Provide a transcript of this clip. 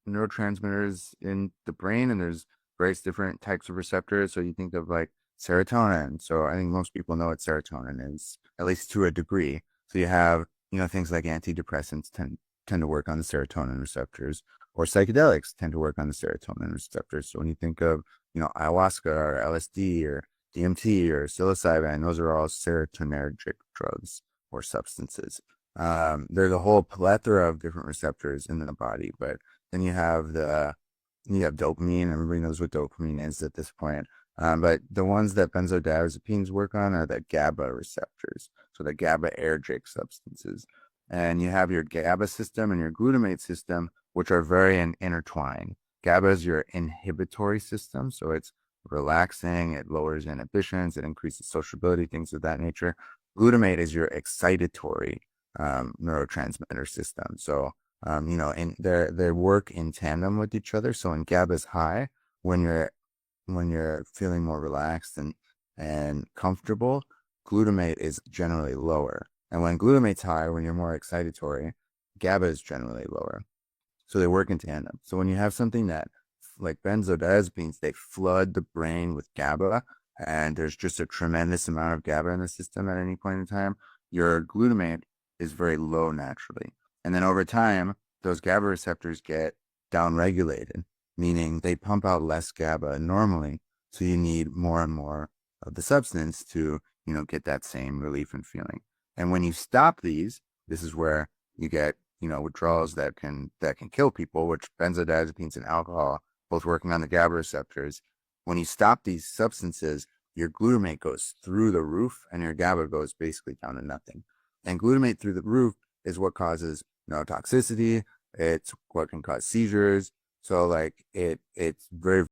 neurotransmitters in the brain, and there's various different types of receptors. So you think of like serotonin. So I think most people know what serotonin is, at least to a degree. So you have, things like antidepressants tend to work on the serotonin receptors, or psychedelics tend to work on the serotonin receptors. So when you think of, ayahuasca or LSD or DMT or psilocybin, those are all serotonergic drugs or substances. There's a whole plethora of different receptors in the body, but then you have dopamine. Everybody knows what dopamine is at this point. But the ones that benzodiazepines work on are the GABA receptors, so the GABAergic substances. And you have your GABA system and your glutamate system, which are very intertwined. GABA is your inhibitory system, so it's relaxing, it lowers inhibitions, it increases sociability, things of that nature. Glutamate is your excitatory neurotransmitter system. So, and they work in tandem with each other. So when GABA is high, when you're feeling more relaxed and comfortable, glutamate is generally lower. And when glutamate's high, when you're more excitatory, GABA is generally lower. So they work in tandem. So when you have something that, like benzodiazepines, they flood the brain with GABA, and there's just a tremendous amount of GABA in the system at any point in time, your glutamate is very low naturally. And then over time, those GABA receptors get downregulated, meaning they pump out less GABA normally. So you need more and more of the substance to, get that same relief and feeling. And when you stop these, this is where you get, withdrawals that can kill people, which benzodiazepines and alcohol, both working on the GABA receptors. When you stop these substances, your glutamate goes through the roof and your GABA goes basically down to nothing. And glutamate through the roof is what causes neurotoxicity. It's what can cause seizures. So like it's very